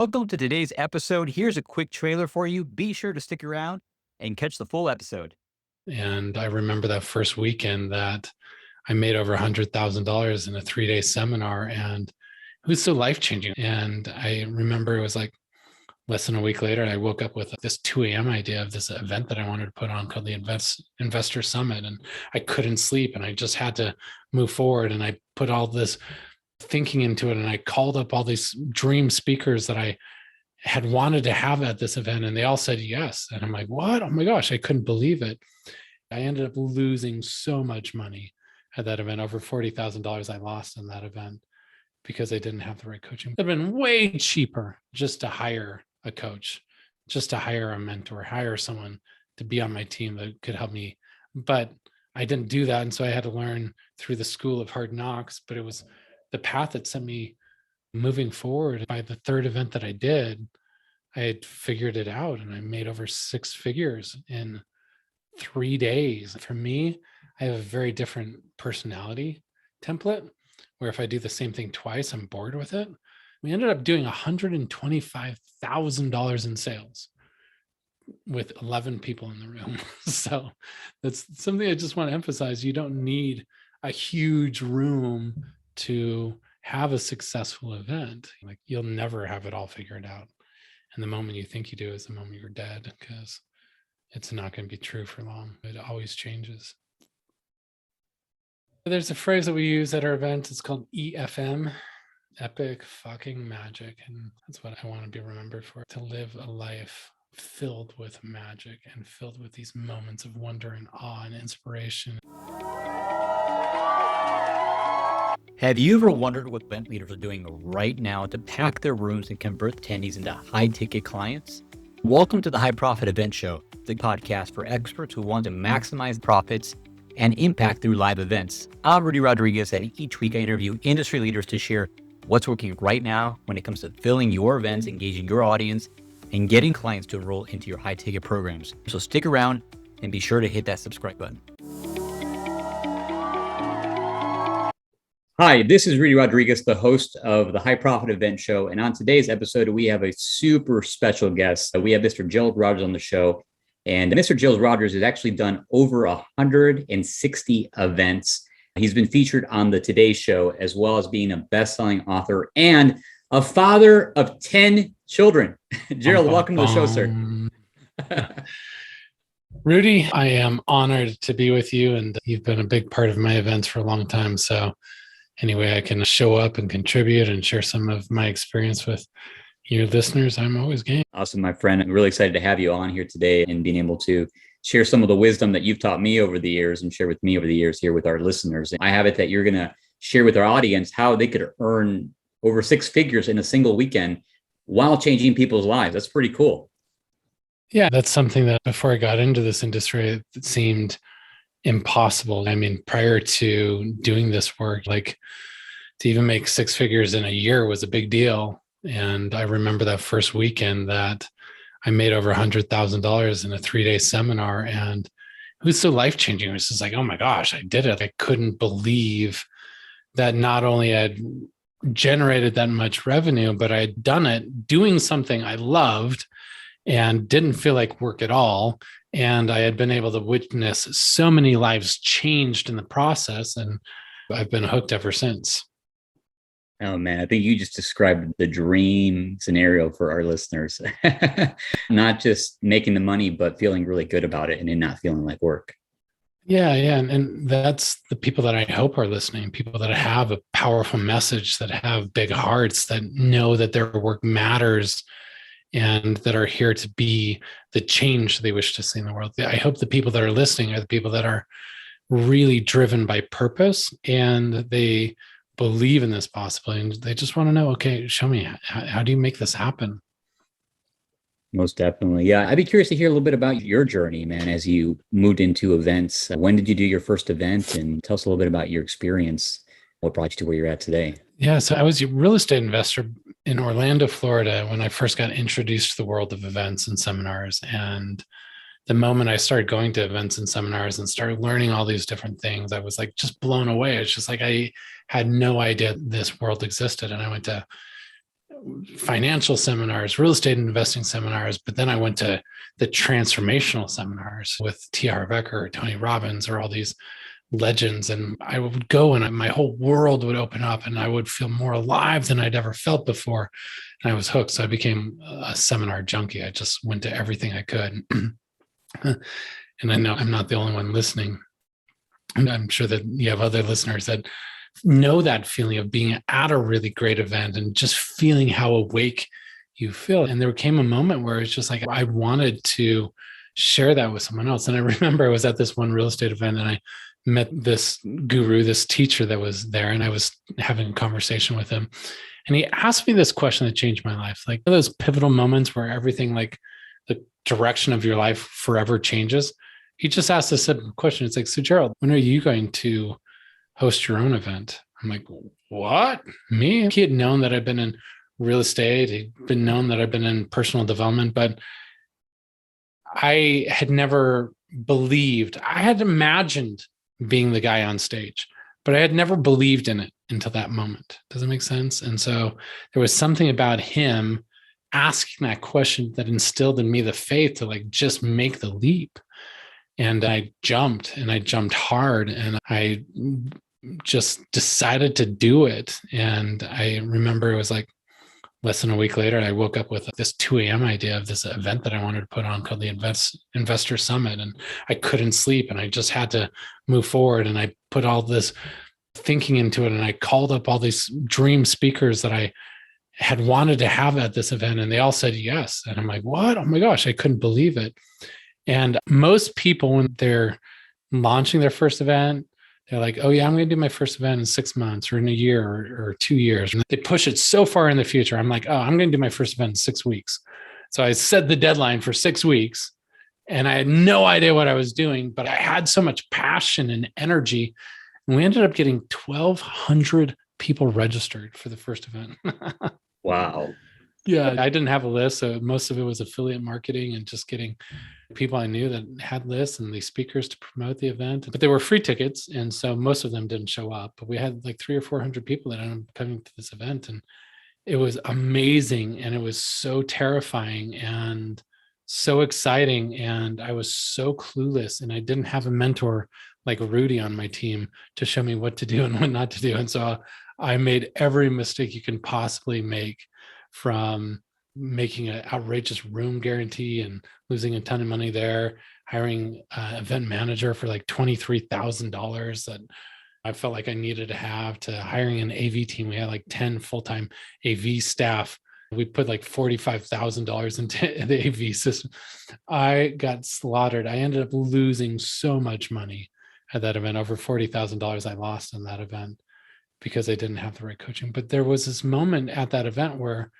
Welcome to today's episode. Here's a quick trailer for you. Be sure to stick around and catch the full episode. And I remember that first weekend that I made over $100,000 in a 3-day seminar, and it was so life-changing. And I remember it was like less than a week later, I woke up with this 2 a.m. idea of this event that I wanted to put on called the Investor Summit. And I couldn't sleep and I just had to move forward. And I put all this thinking into it. And I called up all these dream speakers that I had wanted to have at this event, and they all said yes. And I'm like, what? Oh my gosh, I couldn't believe it. I ended up losing so much money at that event, over $40,000 I lost in that event because I didn't have the right coaching. It would have been way cheaper just to hire a coach, just to hire a mentor, hire someone to be on my team that could help me. But I didn't do that. And so I had to learn through the school of hard knocks, but it was the path that sent me moving forward. By the third event that I did, I had figured it out and I made over 6 figures in 3 days. For me, I have a very different personality template where if I do the same thing twice, I'm bored with it. We ended up doing $125,000 in sales with 11 people in the room. So that's something I just want to emphasize. You don't need a huge room to have a successful event. Like, you'll never have it all figured out. And the moment you think you do is the moment you're dead, because it's not going to be true for long. It always changes. There's a phrase that we use at our event. It's called EFM, epic fucking magic. And that's what I want to be remembered for, to live a life filled with magic and filled with these moments of wonder and awe and inspiration. Have you ever wondered what event leaders are doing right now to pack their rooms and convert attendees into high-ticket clients? Welcome to the High Profit Event Show, the podcast for experts who want to maximize profits and impact through live events. I'm Rudy Rodriguez, and each week I interview industry leaders to share what's working right now when it comes to filling your events, engaging your audience, and getting clients to enroll into your high-ticket programs. So stick around and be sure to hit that subscribe button. Hi, this is Rudy Rodriguez, the host of the High Profit Event Show. And on today's episode, we have a super special guest. We have Mr. Gerald Rogers on the show. And Mr. Gerald Rogers has actually done over 160 events. He's been featured on the Today Show, as well as being a best-selling author and a father of 10 children. Gerald, welcome to the show, sir. Rudy, I am honored to be with you, and you've been a big part of my events for a long time. So anyway, I can show up and contribute and share some of my experience with your listeners, I'm always game. Awesome, my friend. I'm really excited to have you on here today and being able to share some of the wisdom that you've taught me over the years and share with me over the years here with our listeners. I have it that you're going to share with our audience how they could earn over 6 figures in a single weekend while changing people's lives. That's pretty cool. Yeah, that's something that before I got into this industry, it seemed impossible. I mean, prior to doing this work, like, to even make 6 figures in a year was a big deal. And I remember that first weekend that I made over $100,000 in a 3-day seminar, and it was so life-changing. It was just like, oh my gosh, I did it. I couldn't believe that not only I'd generated that much revenue, but I had done it doing something I loved and didn't feel like work at all. And I had been able to witness so many lives changed in the process, and I've been hooked ever since. Oh man, I think you just described the dream scenario for our listeners. Not just making the money, but feeling really good about it and then not feeling like work. Yeah. And that's the people that I hope are listening, people that have a powerful message, that have big hearts, that know that their work matters, and that are here to be the change they wish to see in the world. I hope the people that are listening are the people that are really driven by purpose, and they believe in this possibility, and they just want to know, okay, show me, how do you make this happen? Most definitely. Yeah. I'd be curious to hear a little bit about your journey, man, as you moved into events. When did you do your first event? And tell us a little bit about your experience. What brought you to where you're at today? Yeah. So I was a real estate investor in Orlando, Florida, when I first got introduced to the world of events and seminars. And the moment I started going to events and seminars and started learning all these different things, I was like just blown away. It's just like I had no idea this world existed. And I went to financial seminars, real estate investing seminars, but then I went to the transformational seminars with T.R. Becker, Tony Robbins, or all these legends. And I would go and my whole world would open up and I would feel more alive than I'd ever felt before. And I was hooked. So I became a seminar junkie. I just went to everything I could. And I know I'm not the only one listening. And I'm sure that you have other listeners that know that feeling of being at a really great event and just feeling how awake you feel. And there came a moment where it's just like, I wanted to share that with someone else. And I remember I was at this one real estate event and I met this guru, this teacher that was there, and I was having a conversation with him. And he asked me this question that changed my life. Like those pivotal moments where everything, like the direction of your life forever changes. He just asked a simple question. It's like, so Gerald, when are you going to host your own event? I'm like, what? Me? He had known that I'd been in real estate. He'd been known that I'd been in personal development, but I had never believed. I had imagined being the guy on stage, but I had never believed in it until that moment. Does it make sense? And so there was something about him asking that question that instilled in me the faith to like just make the leap. And I jumped hard, and I just decided to do it. And I remember it was like less than a week later, I woke up with this 2 a.m. idea of this event that I wanted to put on called the Investor Summit. And I couldn't sleep and I just had to move forward. And I put all this thinking into it. And I called up all these dream speakers that I had wanted to have at this event. And they all said yes. And I'm like, what? Oh my gosh, I couldn't believe it. And most people, when they're launching their first event, they're like, oh yeah, I'm going to do my first event in 6 months or in a year or 2 years. And they push it so far in the future. I'm like, oh, I'm going to do my first event in 6 weeks. So I set the deadline for 6 weeks and I had no idea what I was doing, but I had so much passion and energy. And we ended up getting 1,200 people registered for the first event. Wow. Yeah, I didn't have a list. So most of it was affiliate marketing and just getting people I knew that had lists and the speakers to promote the event. But they were free tickets. And so most of them didn't show up. But we had like 300 or 400 people that ended up coming to this event. And it was amazing. And it was so terrifying and so exciting. And I was so clueless. And I didn't have a mentor like Rudy on my team to show me what to do and what not to do. And so I made every mistake you can possibly make, from making an outrageous room guarantee and losing a ton of money there, hiring an event manager for like $23,000 that I felt like I needed to have, to hiring an AV team. We had like 10 full-time AV staff. We put like $45,000 into the AV system. I got slaughtered. I ended up losing so much money at that event, over $40,000 I lost in that event because I didn't have the right coaching. But there was this moment at that event where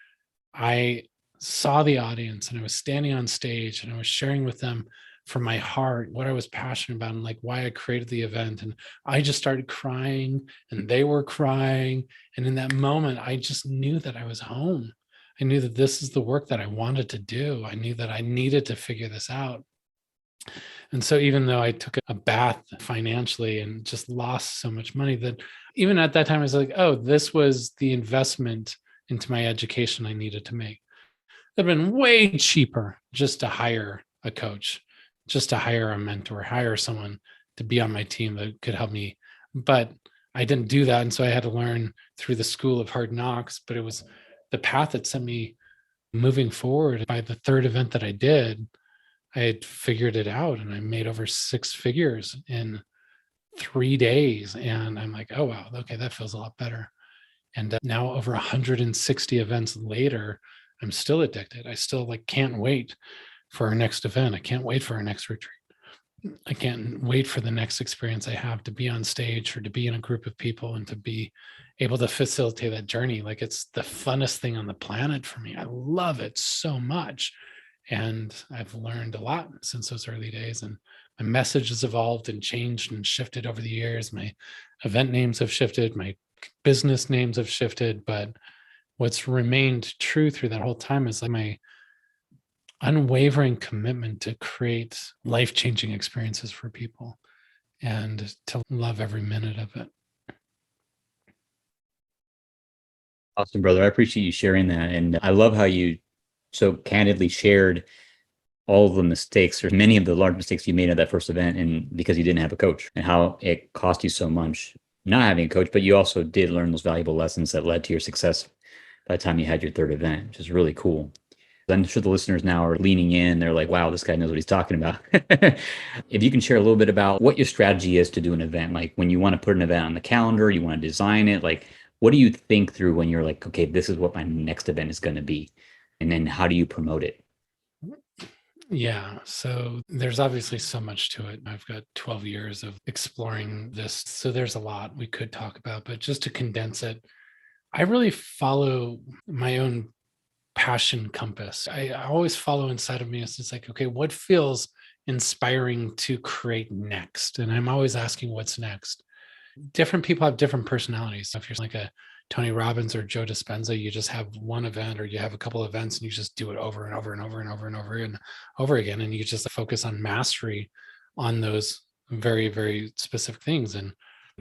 I saw the audience and I was standing on stage and I was sharing with them from my heart what I was passionate about and like why I created the event. And I just started crying and they were crying. And in that moment, I just knew that I was home. I knew that this is the work that I wanted to do. I knew that I needed to figure this out. And so even though I took a bath financially and just lost so much money, that even at that time, I was like, oh, this was the investment into my education I needed to make. It'd been way cheaper just to hire a coach, just to hire a mentor, hire someone to be on my team that could help me. But I didn't do that. And so I had to learn through the school of hard knocks, but it was the path that sent me moving forward. By the third event that I did, I had figured it out and I made over 6 figures in 3 days. And I'm like, oh, wow, okay, that feels a lot better. And now over 160 events later, I'm still addicted. I still like can't wait for our next event. I can't wait for our next retreat. I can't wait for the next experience I have to be on stage or to be in a group of people and to be able to facilitate that journey. Like it's the funnest thing on the planet for me. I love it so much. And I've learned a lot since those early days. And my message has evolved and changed and shifted over the years. My event names have shifted. My business names have shifted. But what's remained true through that whole time is like my unwavering commitment to create life-changing experiences for people and to love every minute of it. Awesome, brother. I appreciate you sharing that. And I love how you so candidly shared all of the mistakes or many of the large mistakes you made at that first event and because you didn't have a coach and how it cost you so much not having a coach, but you also did learn those valuable lessons that led to your success by the time you had your third event, which is really cool. I'm sure the listeners now are leaning in. They're like, wow, this guy knows what he's talking about. If you can share a little bit about what your strategy is to do an event, like when you want to put an event on the calendar, you want to design it, like what do you think through when you're like, okay, this is what my next event is going to be? And then how do you promote it? Yeah, so there's obviously so much to it. I've got 12 years of exploring this. So there's a lot we could talk about, but just to condense it, I really follow my own passion compass. I always follow inside of me. It's like, okay, what feels inspiring to create next? And I'm always asking what's next. Different people have different personalities. So if you're like a Tony Robbins or Joe Dispenza, you just have one event or you have a couple of events and you just do it over and over and over and over and over and over again. And you just focus on mastery on those very, very specific things. And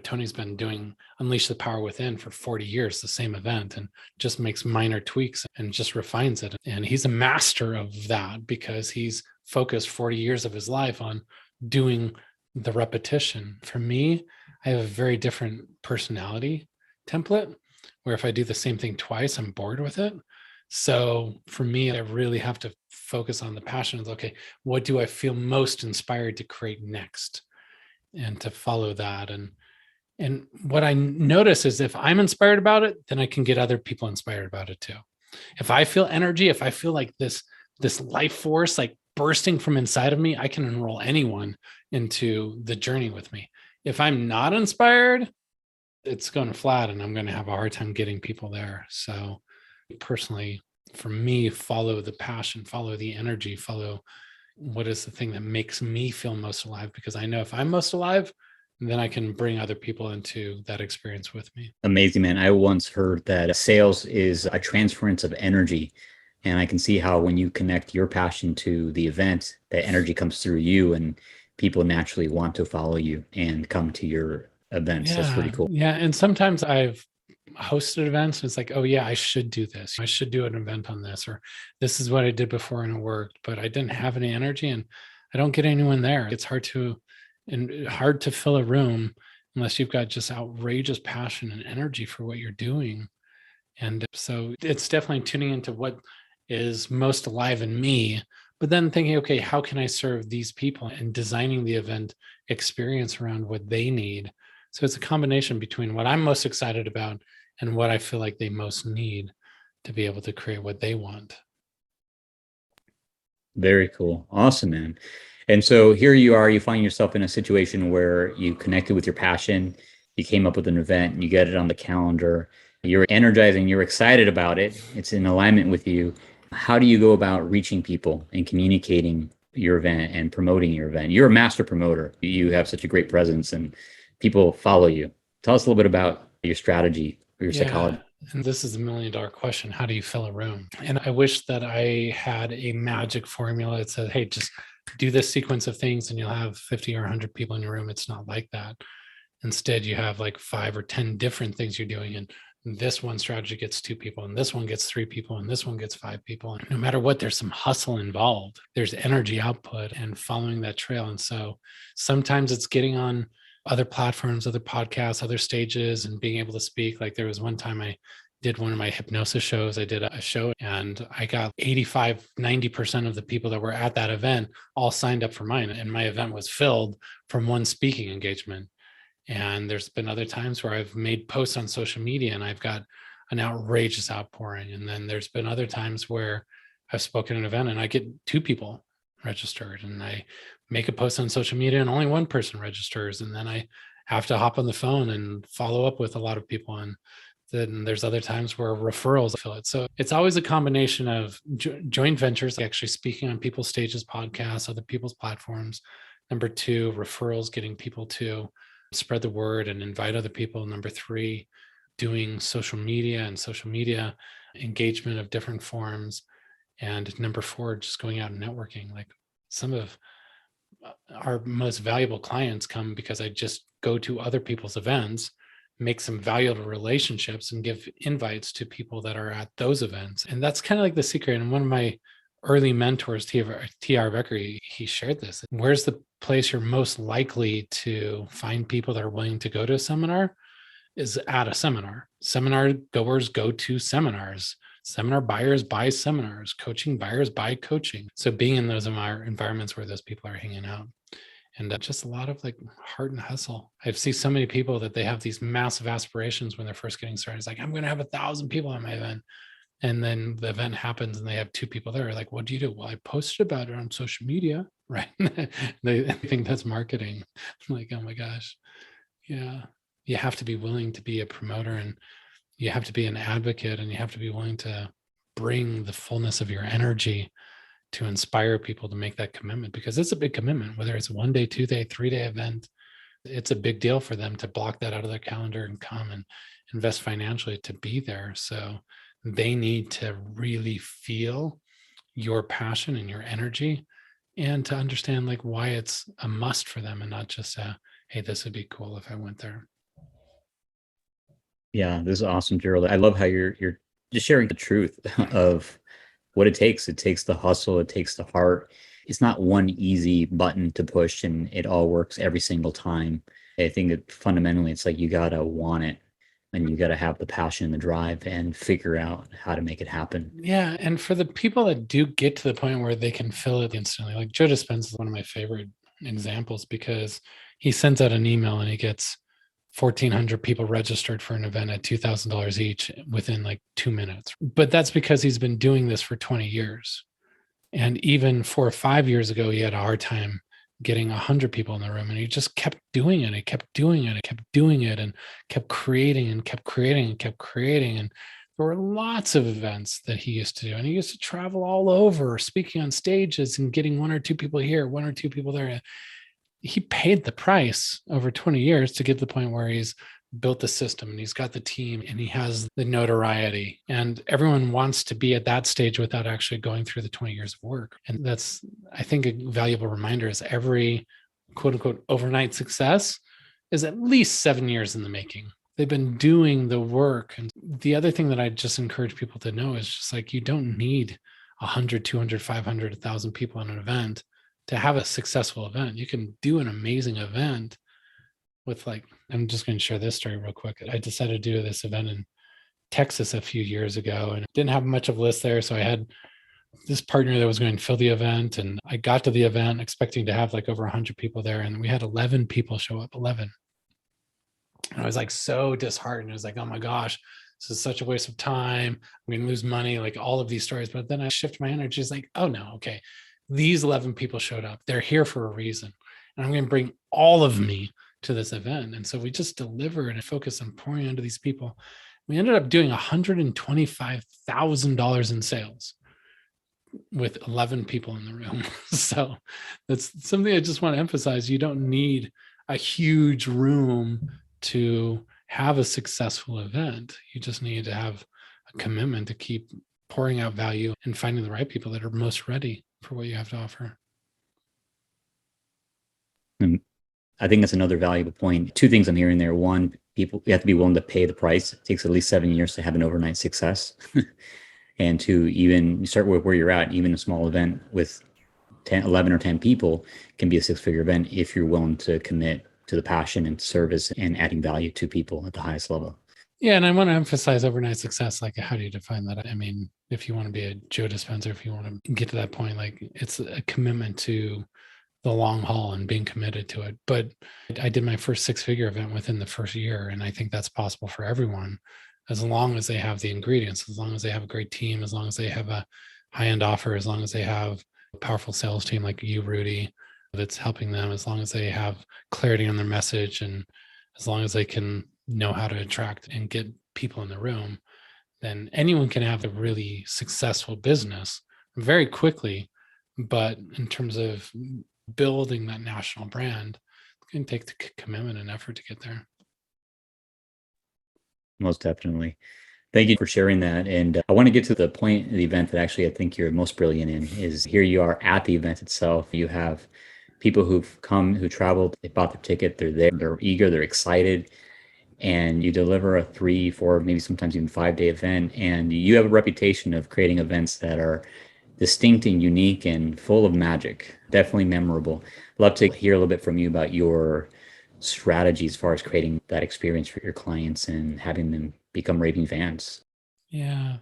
Tony's been doing Unleash the Power Within for 40 years, the same event, and just makes minor tweaks and just refines it. And he's a master of that because he's focused 40 years of his life on doing the repetition. For me, I have a very different personality template where if I do the same thing twice, I'm bored with it. So for me, I really have to focus on the passion of, okay, what do I feel most inspired to create next? And to follow that. And what I notice is if I'm inspired about it, then I can get other people inspired about it too. If I feel energy, if I feel like this life force like bursting from inside of me, I can enroll anyone into the journey with me. If I'm not inspired, it's going flat and I'm going to have a hard time getting people there. So personally, for me, follow the passion, follow the energy, follow what is the thing that makes me feel most alive, because I know if I'm most alive, then I can bring other people into that experience with me. Amazing, man. I once heard that sales is a transference of energy. And I can see how when you connect your passion to the event, that energy comes through you and people naturally want to follow you and come to your events. That's Yeah. pretty cool. Yeah. And sometimes I've hosted events and it's like, oh yeah, I should do this. I should do an event on this, or this is what I did before and it worked, but I didn't have any energy and I don't get anyone there. It's hard to fill a room unless you've got just outrageous passion and energy for what you're doing. And so it's definitely tuning into what is most alive in me, but then thinking, okay, how can I serve these people and designing the event experience around what they need? So it's a combination between what I'm most excited about and what I feel like they most need to be able to create what they want. Very cool. Awesome, man. And so here you are, you find yourself in a situation where you connected with your passion, you came up with an event, you get it on the calendar, you're energizing, you're excited about it, it's in alignment with you. How do you go about reaching people and communicating your event and promoting your event? You're a master promoter. You have such a great presence and people follow you. Tell us a little bit about your strategy or your Yeah. psychology. And this is $1 million question. How do you fill a room? And I wish that I had a magic formula that said, hey, just do this sequence of things and you'll have 50 or 100 people in your room. It's not like that. Instead, you have like 5 or 10 different things you're doing. And this one strategy gets 2 people, and this one gets 3 people, and this one gets 5 people. And no matter what, there's some hustle involved. There's energy output and following that trail. And so sometimes it's getting on other platforms, other podcasts, other stages, and being able to speak. Like there was one time I did one of my hypnosis shows. I did a show and I got 85, 90% of the people that were at that event all signed up for mine. And my event was filled from one speaking engagement. And there's been other times where I've made posts on social media and I've got an outrageous outpouring. And then there's been other times where I've spoken at an event and I get 2 people registered and I make a post on social media and only one person registers. And then I have to hop on the phone and follow up with a lot of people. And then there's other times where referrals fill it. So it's always a combination of joint ventures, like actually speaking on people's stages, podcasts, other people's platforms. Number 2, referrals, getting people to spread the word and invite other people. Number 3, doing social media and social media engagement of different forms. And number 4, just going out and networking. Like some of our most valuable clients come because I just go to other people's events, make some valuable relationships and give invites to people that are at those events. And that's kind of like the secret. And one of my early mentors, T.R. Becker, he shared this. Where's the place you're most likely to find people that are willing to go to a seminar? Is at a seminar. Seminar goers go to seminars. Seminar buyers buy seminars. Coaching buyers buy coaching. So being in those environments where those people are hanging out, and just a lot of like heart and hustle. I see so many people that they have these massive aspirations when they're first getting started. It's like, I'm going to have 1,000 people at my event. And then the event happens and they have 2 people there. Like, what do you do? Well, I posted about it on social media, right? They think that's marketing. I'm like, oh my gosh. Yeah. You have to be willing to be a promoter, and you have to be an advocate, and you have to be willing to bring the fullness of your energy to inspire people to make that commitment, because it's a big commitment, whether it's a 1-day, 2-day, 3-day event. It's a big deal for them to block that out of their calendar and come and invest financially to be there. So they need to really feel your passion and your energy, and to understand like why it's a must for them, and not just hey, this would be cool if I went there. Yeah, this is awesome, Gerald. I love how you're just sharing the truth of what it takes. It takes the hustle, it takes the heart. It's not one easy button to push and it all works every single time. I think that fundamentally it's like you gotta want it, and you gotta have the passion and the drive and figure out how to make it happen. Yeah. And for the people that do get to the point where they can fill it instantly, like Joe Dispenza is one of my favorite examples, because he sends out an email and he gets 1,400 people registered for an event at $2,000 each within like 2 minutes. But that's because he's been doing this for 20 years. And even 4 or 5 years ago, he had a hard time getting 100 people in the room, and he just kept doing it. He kept doing it. He kept doing it, and kept creating and kept creating and kept creating. And there were lots of events that he used to do. And he used to travel all over, speaking on stages and getting 1 or 2 people here, 1 or 2 people there. He paid the price over 20 years to get to the point where he's built the system and he's got the team and he has the notoriety, and everyone wants to be at that stage without actually going through the 20 years of work. And that's, I think, a valuable reminder is every quote unquote overnight success is at least 7 years in the making. They've been doing the work. And the other thing that I just encourage people to know is just like, you don't need 100, 200, 500, 1,000 people in an event to have a successful event. You can do an amazing event with like, I'm just going to share this story real quick. I decided to do this event in Texas a few years ago and didn't have much of a list there. So I had this partner that was going to fill the event, and I got to the event expecting to have like over 100 people there. And we had 11 people show up, 11. And I was like so disheartened. I was like, oh my gosh, this is such a waste of time. I'm going to lose money, like all of these stories. But then I shift my energy. It's like, oh no, okay. These 11 people showed up. They're here for a reason. And I'm going to bring all of me to this event. And so we just delivered and focused on pouring into these people. We ended up doing $125,000 in sales with 11 people in the room. So that's something I just want to emphasize. You don't need a huge room to have a successful event. You just need to have a commitment to keep pouring out value and finding the right people that are most ready for what you have to offer. And I think that's another valuable point. 2 things I'm hearing there. One, people, you have to be willing to pay the price. It takes at least 7 years to have an overnight success. And 2, even you start with where you're at, even a small event with 10, 11 or 10 people can be a 6-figure event if you're willing to commit to the passion and service and adding value to people at the highest level. Yeah. And I want to emphasize overnight success. Like, how do you define that? I mean, if you want to be a Joe Dispenza, if you want to get to that point, like it's a commitment to the long haul and being committed to it. But I did my first 6-figure event within the first year. And I think that's possible for everyone, as long as they have the ingredients, as long as they have a great team, as long as they have a high-end offer, as long as they have a powerful sales team like you, Rudy, that's helping them, as long as they have clarity on their message, and as long as they can know how to attract and get people in the room, then anyone can have a really successful business very quickly. But in terms of building that national brand, it can take the commitment and effort to get there. Most definitely. Thank you for sharing that. And I want to get to the point of the event that actually I think you're most brilliant in is here you are at the event itself. You have people who've come, who traveled, they bought their ticket, they're there, they're eager, they're excited. and you deliver a 3, 4, maybe sometimes even 5-day event, and you have a reputation of creating events that are distinct and unique and full of magic, definitely memorable. Love to hear a little bit from you about your strategy as far as creating that experience for your clients and having them become raving fans. Yeah.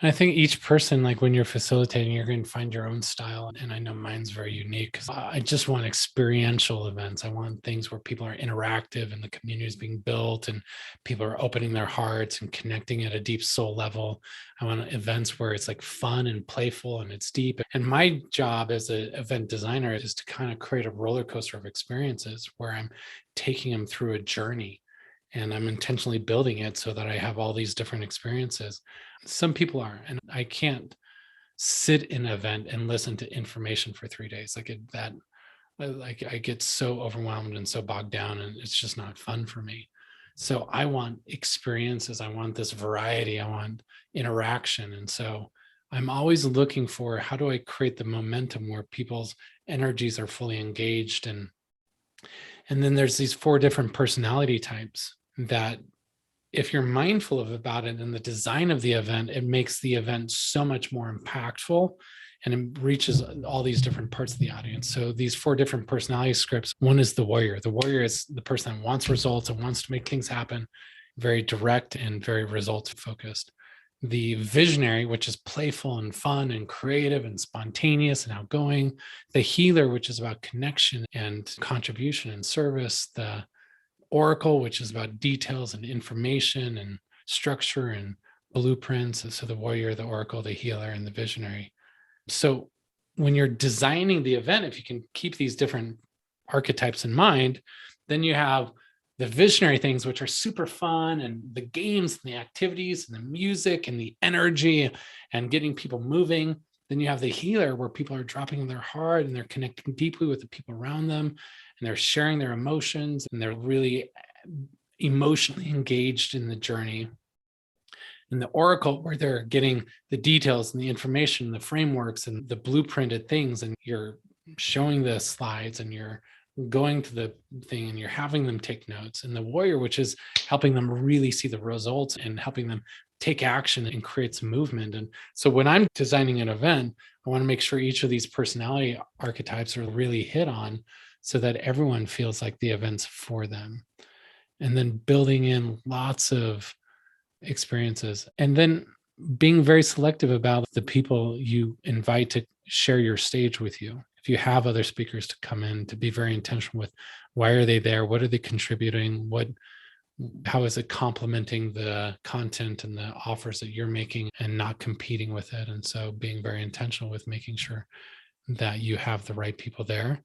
And I think each person, like when you're facilitating, you're going to find your own style. And I know mine's very unique because I just want experiential events. I want things where people are interactive and the community is being built and people are opening their hearts and connecting at a deep soul level. I want events where it's like fun and playful and it's deep. And my job as an event designer is to kind of create a roller coaster of experiences where I'm taking them through a journey and I'm intentionally building it so that I have all these different experiences. Some people are, and I can't sit in an event and listen to information for 3 days. Like I get so overwhelmed and so bogged down, and it's just not fun for me. So I want experiences. I want this variety. I want interaction. And so I'm always looking for how do I create the momentum where people's energies are fully engaged. And then there's these 4 different personality types that if you're mindful of about it in the design of the event, it makes the event so much more impactful and it reaches all these different parts of the audience. So these 4 different personality scripts, one is the warrior. The warrior is the person that wants results and wants to make things happen, very direct and very results focused. The visionary, which is playful and fun and creative and spontaneous and outgoing. The healer, which is about connection and contribution and service. The oracle, which is about details and information and structure and blueprints. So the warrior, the oracle, the healer, and the visionary. So when you're designing the event, if you can keep these different archetypes in mind, then you have the visionary things, which are super fun, and the games and the activities and the music and the energy and getting people moving. Then you have the healer, where people are dropping their heart and they're connecting deeply with the people around them and they're sharing their emotions and they're really emotionally engaged in the journey. And the oracle, where they're getting the details and the information, the frameworks and the blueprinted things, and you're showing the slides and you're going to the thing and you're having them take notes. And the warrior, which is helping them really see the results and helping them take action and create some movement. And so when I'm designing an event, I want to make sure each of these personality archetypes are really hit on so that everyone feels like the event's for them. And then building in lots of experiences, and then being very selective about the people you invite to share your stage with you. If you have other speakers to come in, to be very intentional with why are they there, what are they contributing, how is it complementing the content and the offers that you're making and not competing with it. And so being very intentional with making sure that you have the right people there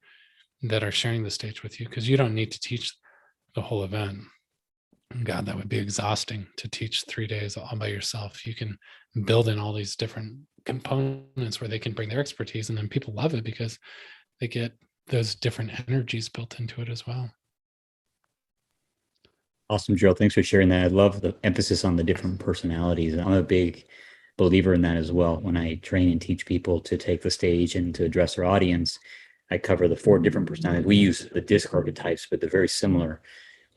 that are sharing the stage with you, because you don't need to teach the whole event. God, that would be exhausting to teach 3 days all by yourself. You can build in all these different components where they can bring their expertise, and then people love it because they get those different energies built into it as well. Awesome, Gerald. Thanks for sharing that. I love the emphasis on the different personalities. I'm a big believer in that as well. When I train and teach people to take the stage and to address their audience, I cover the 4 different personalities. We use the disc archetypes, but they're very similar,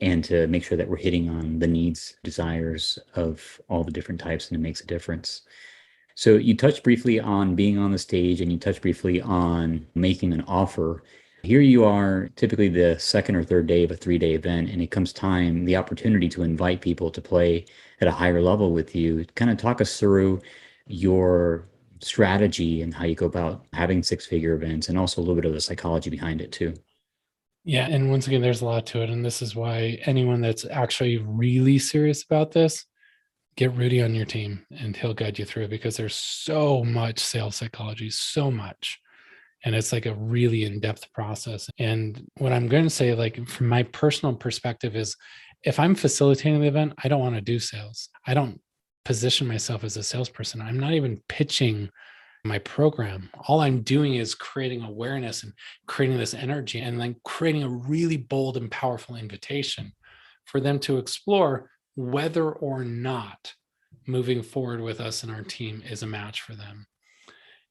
and to make sure that we're hitting on the needs, desires of all the different types, and it makes a difference. So you touched briefly on being on the stage and you touched briefly on making an offer. Here you are, typically the second or third day of a 3-day event, and it comes time, the opportunity to invite people to play at a higher level with you. Kind of talk us through your strategy and how you go about having 6-figure events, and also a little bit of the psychology behind it too. Yeah. And once again, there's a lot to it. And this is why anyone that's actually really serious about this, get Rudy on your team and he'll guide you through it, because there's so much sales psychology, so much. And it's like a really in-depth process. And what I'm going to say, like from my personal perspective, is if I'm facilitating the event, I don't want to do sales. I don't position myself as a salesperson. I'm not even pitching my program. All I'm doing is creating awareness and creating this energy and then creating a really bold and powerful invitation for them to explore whether or not moving forward with us and our team is a match for them.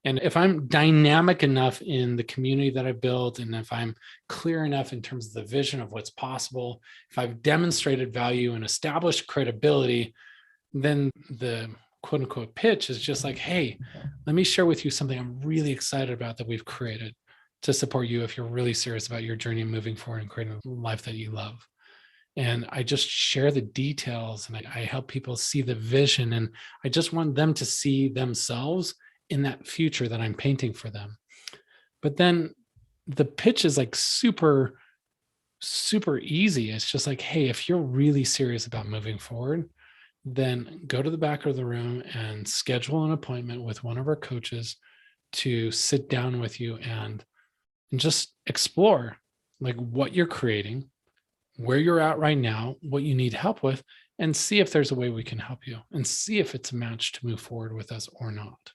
And if I'm dynamic enough in the community that I built, and if I'm clear enough in terms of the vision of what's possible, if I've demonstrated value and established credibility, then the quote unquote pitch is just like, hey, let me share with you something I'm really excited about that we've created to support you if you're really serious about your journey moving forward and creating a life that you love. And I just share the details, and I help people see the vision. And I just want them to see themselves in that future that I'm painting for them. But then the pitch is like super, super easy. It's just like, hey, if you're really serious about moving forward, then go to the back of the room and schedule an appointment with one of our coaches to sit down with you and just explore like what you're creating, where you're at right now, what you need help with, and see if there's a way we can help you and see if it's a match to move forward with us or not.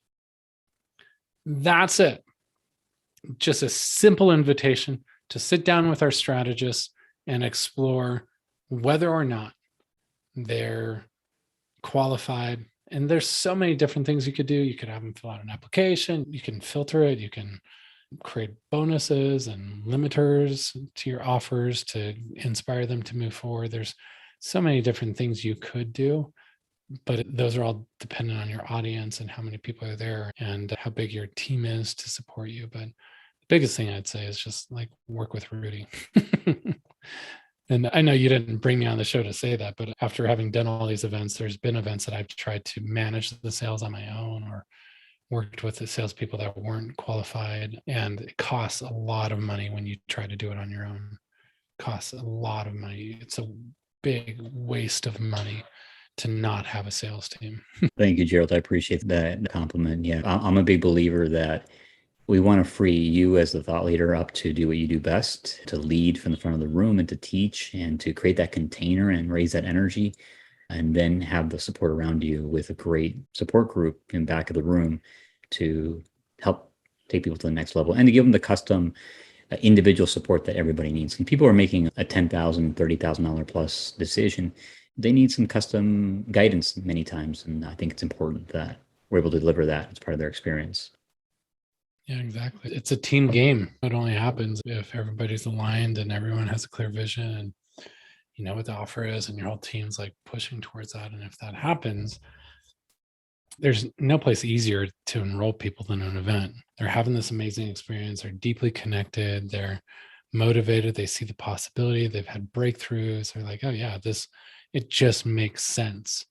That's it. Just a simple invitation to sit down with our strategists and explore whether or not they're qualified. And there's so many different things you could do. You could have them fill out an application, you can filter it, you can create bonuses and limiters to your offers to inspire them to move forward. There's so many different things you could do, but those are all dependent on your audience and how many people are there and how big your team is to support you. But the biggest thing I'd say is just like work with Rudy. And I know you didn't bring me on the show to say that, but after having done all these events, there's been events that I've tried to manage the sales on my own or worked with the salespeople that weren't qualified. And it costs a lot of money when you try to do it on your own. It costs a lot of money. It's a big waste of money to not have a sales team. Thank you, Gerald. I appreciate that compliment. Yeah, I'm a big believer that we want to free you as the thought leader up to do what you do best, to lead from the front of the room and to teach and to create that container and raise that energy, and then have the support around you with a great support group in back of the room to help take people to the next level and to give them the custom individual support that everybody needs. And people are making a $10,000, $30,000 plus decision. They need some custom guidance many times. And I think it's important that we're able to deliver that as part of their experience. Yeah, exactly. It's a team game. It only happens if everybody's aligned and everyone has a clear vision and you know what the offer is and your whole team's like pushing towards that. And if that happens, there's no place easier to enroll people than an event. They're having this amazing experience. They're deeply connected. They're motivated. They see the possibility. They've had breakthroughs. They're like, oh yeah, it just makes sense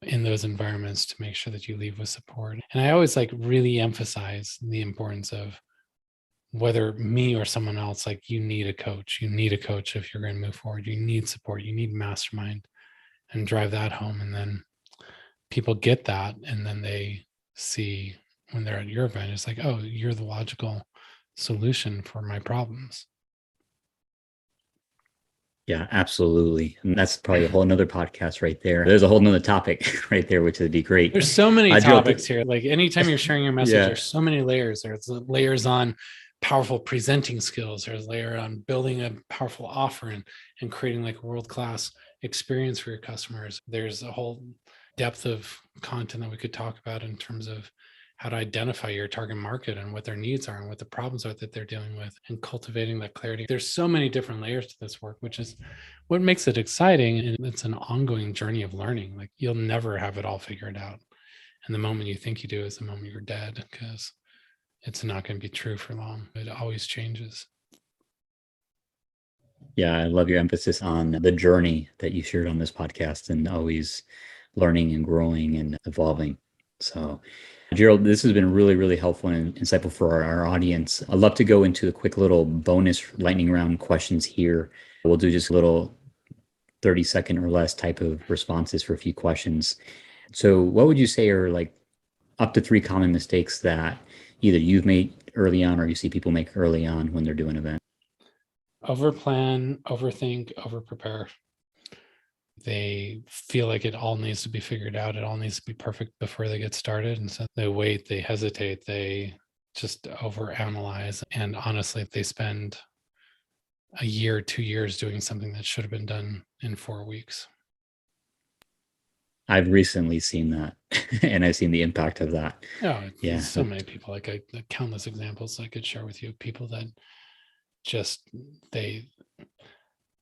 in those environments to make sure that you leave with support. And I always like really emphasize the importance of whether me or someone else, like you need a coach. You need a coach if you're going to move forward. You need support. You need mastermind and drive that home. And then people get that. And then they see when they're at your event, it's like, oh, you're the logical solution for my problems. Yeah, absolutely. And that's probably a whole nother podcast right there. There's a whole nother topic right there, which would be great. There's so many Gerald, topics here. Like anytime you're sharing your message, Yeah. there's so many layers. There's layers on powerful presenting skills. There's a layer on building a powerful offer and creating like a world-class experience for your customers. There's a whole depth of content that we could talk about in terms of how to identify your target market and what their needs are and what the problems are that they're dealing with and cultivating that clarity. There's so many different layers to this work, which is what makes it exciting. And it's an ongoing journey of learning. Like you'll never have it all figured out. And the moment you think you do is the moment you're dead, because it's not going to be true for long. It always changes. Yeah, I love your emphasis on the journey that you shared on this podcast and always learning and growing and evolving. So, Gerald, this has been really, really helpful and insightful for our audience. I'd love to go into a quick little bonus lightning round questions here. We'll do just a little 30-second or less type of responses for a few questions. So what would you say are like up to 3 common mistakes that either you've made early on or you see people make early on when they're doing events? Overplan, overthink, overprepare. They feel like it all needs to be figured out. It all needs to be perfect before they get started. And so they wait, they hesitate, they just overanalyze. And honestly, they spend a year, 2 years doing something that should have been done in 4 weeks. I've recently seen that and I've seen the impact of that. Oh, Yeah. so many people, countless examples I could share with you of people that just they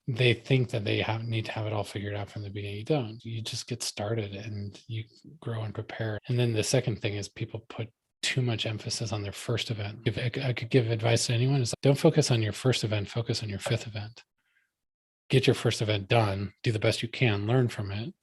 they think that they need to have it all figured out from the beginning. You don't. You just get started and you grow and prepare. And then the second thing is people put too much emphasis on their first event. If I could give advice to anyone, is don't focus on your first event, focus on your fifth event. Get your first event done, do the best you can, learn from it.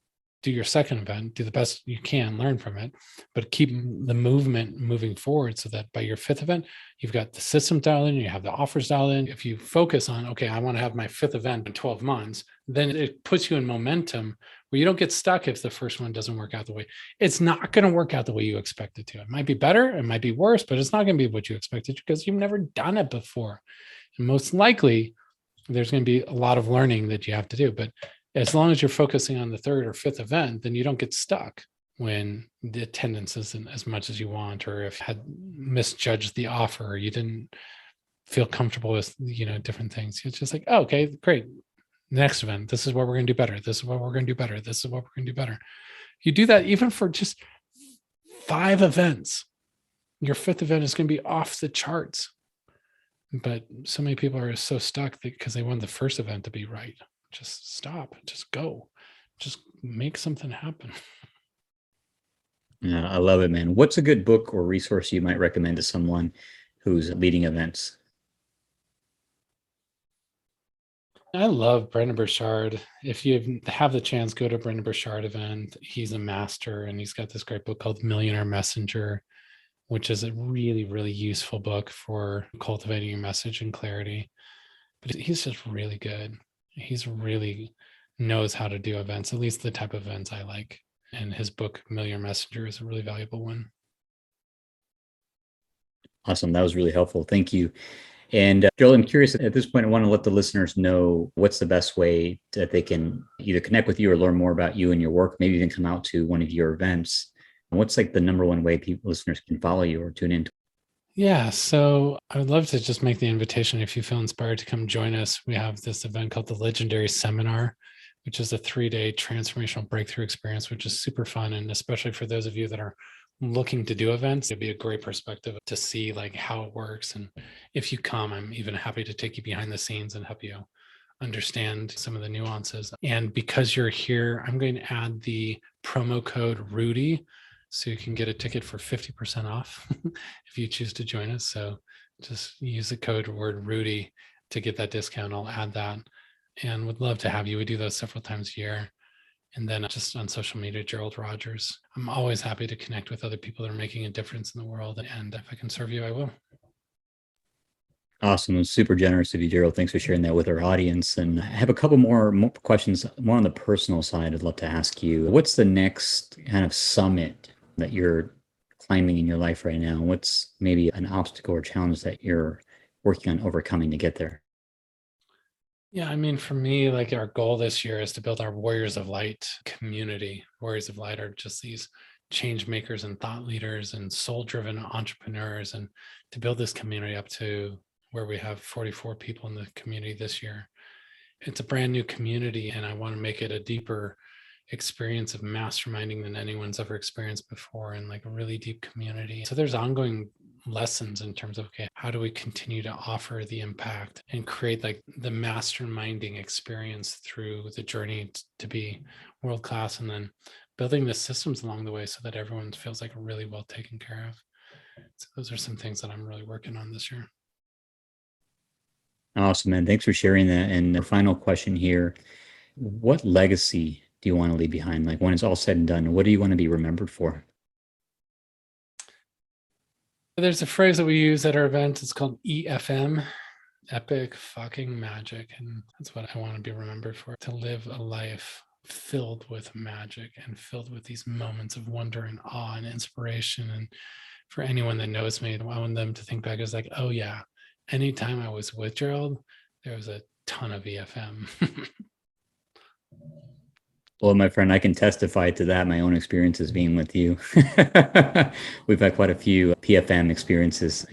Do your second event, do the best you can, learn from it, but keep the movement moving forward so that by your fifth event, you've got the system dialed in, you have the offers dialed in. If you focus on, okay, I want to have my fifth event in 12 months, then it puts you in momentum where you don't get stuck if the first one doesn't work out the way. It's not going to work out the way you expect it to. It might be better, it might be worse, but it's not going to be what you expected because you've never done it before. And most likely, there's going to be a lot of learning that you have to do. But as long as you're focusing on the third or fifth event, then you don't get stuck when the attendance isn't as much as you want, or if you had misjudged the offer, or you didn't feel comfortable with, different things. It's just like, oh, okay, great. Next event, this is what we're going to do better. This is what we're going to do better. This is what we're going to do better. You do that even for just 5 events. Your fifth event is going to be off the charts. But so many people are so stuck because they want the first event to be right. Just stop, just go, just make something happen. Yeah, I love it, man. What's a good book or resource you might recommend to someone who's leading events? I love Brendan Burchard. If you have the chance, go to Brendan Burchard event. He's a master, and he's got this great book called Millionaire Messenger, which is a really, really useful book for cultivating your message and clarity. But he's just really good. He's really knows how to do events, at least the type of events I like. And his book, Millionaire Messenger, is a really valuable one. Awesome. That was really helpful. Thank you. And Joel, I'm curious at this point, I want to let the listeners know what's the best way that they can either connect with you or learn more about you and your work, maybe even come out to one of your events. What's like the number one way listeners can follow you or tune in? Yeah, so I would love to just make the invitation if you feel inspired to come join us. We have this event called the Legendary Seminar, which is a 3-day transformational breakthrough experience, which is super fun. And especially for those of you that are looking to do events, it'd be a great perspective to see like how it works. And if you come, I'm even happy to take you behind the scenes and help you understand some of the nuances. And because you're here, I'm going to add the promo code Rudy, so you can get a ticket for 50% off if you choose to join us. So just use the code word Rudy to get that discount. I'll add that, and would love to have you. We do those several times a year. And then just on social media, Gerald Rogers. I'm always happy to connect with other people that are making a difference in the world. And if I can serve you, I will. Awesome. It was super generous of you, Gerald. Thanks for sharing that with our audience. And I have a couple more questions, more on the personal side I'd love to ask you. What's the next kind of summit that you're climbing in your life right now? What's maybe an obstacle or challenge that you're working on overcoming to get there? Yeah, I mean, for me, like our goal this year is to build our Warriors of Light community. Warriors of Light are just these change makers and thought leaders and soul-driven entrepreneurs, and to build this community up to where we have 44 people in the community this year. It's a brand new community, and I want to make it a deeper experience of masterminding than anyone's ever experienced before, and like a really deep community. So there's ongoing lessons in terms of, okay, how do we continue to offer the impact and create like the masterminding experience through the journey to be world class, and then building the systems along the way so that everyone feels like really well taken care of. So those are some things that I'm really working on this year. Awesome, man. Thanks for sharing that. And the final question here, what legacy do you want to leave behind? Like when it's all said and done, what do you want to be remembered for? There's a phrase that we use at our event. It's called EFM, epic fucking magic. And that's what I want to be remembered for, to live a life filled with magic and filled with these moments of wonder and awe and inspiration. And for anyone that knows me, I want them to think back as like, oh yeah, anytime I was with Gerald, there was a ton of EFM. Well, my friend, I can testify to that. My own experiences being with you. We've had quite a few PFM experiences.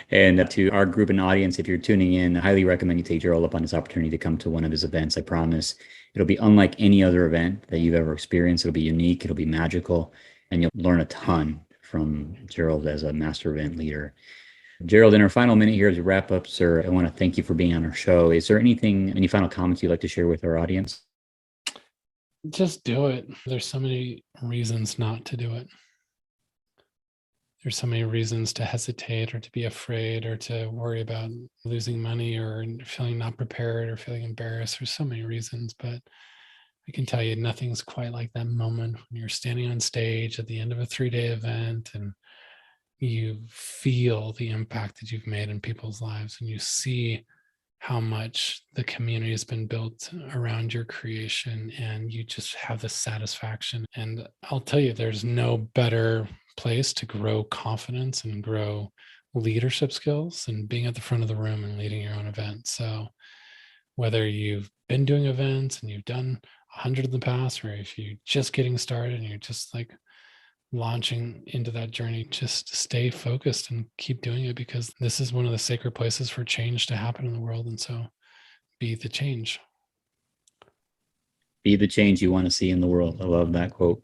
And to our group and audience, if you're tuning in, I highly recommend you take Gerald up on this opportunity to come to one of his events. I promise it'll be unlike any other event that you've ever experienced. It'll be unique, it'll be magical, and you'll learn a ton from Gerald as a master event leader. Gerald, in our final minute here as we wrap up, sir, I want to thank you for being on our show. Is there any final comments you'd like to share with our audience? Just do it. There's so many reasons not to do it. There's so many reasons to hesitate or to be afraid or to worry about losing money or feeling not prepared or feeling embarrassed. There's so many reasons, but I can tell you nothing's quite like that moment when you're standing on stage at the end of a 3-day event and you feel the impact that you've made in people's lives and you see how much the community has been built around your creation, and you just have the satisfaction. And I'll tell you, there's no better place to grow confidence and grow leadership skills than being at the front of the room and leading your own event. So whether you've been doing events and you've done 100 in the past, or if you're just getting started and you're just like launching into that journey, just stay focused and keep doing it, because this is one of the sacred places for change to happen in the world. And so be the change. Be the change you want to see in the world. I love that quote.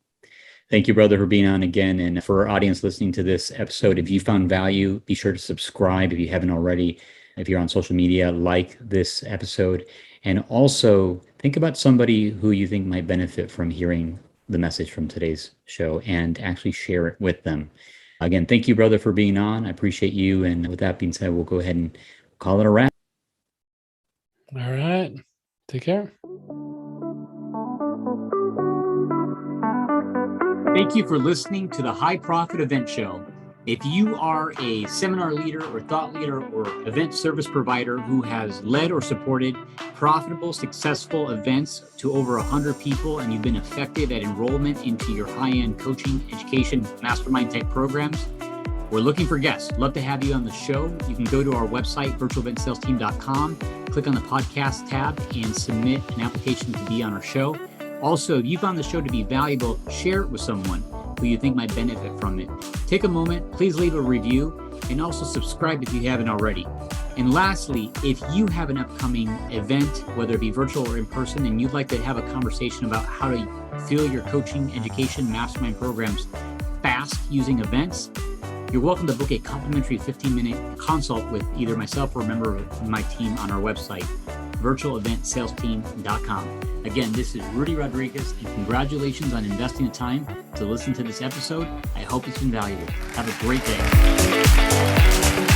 Thank you, brother, for being on again. And for our audience listening to this episode, if you found value, be sure to subscribe if you haven't already. If you're on social media, like this episode. And also think about somebody who you think might benefit from hearing the message from today's show and actually share it with them. Again, thank you, brother, for being on. I appreciate you. And with that being said, we'll go ahead and call it a wrap. All right. Take care. Thank you for listening to the High Profit Event Show. If you are a seminar leader or thought leader or event service provider who has led or supported profitable, successful events to over 100 people, and you've been effective at enrollment into your high-end coaching, education, mastermind type programs, we're looking for guests. Love to have you on the show. You can go to our website, virtualeventsalesteam.com, click on the podcast tab and submit an application to be on our show. Also, if you found the show to be valuable, share it with someone who you think might benefit from it. Take a moment, please leave a review, and also subscribe if you haven't already. And lastly, if you have an upcoming event, whether it be virtual or in person, and you'd like to have a conversation about how to fill your coaching, education, mastermind programs fast using events, you're welcome to book a complimentary 15-minute consult with either myself or a member of my team on our website, virtualeventsalesteam.com. Again, this is Rudy Rodriguez, and congratulations on investing the time to listen to this episode. I hope it's been valuable. Have a great day.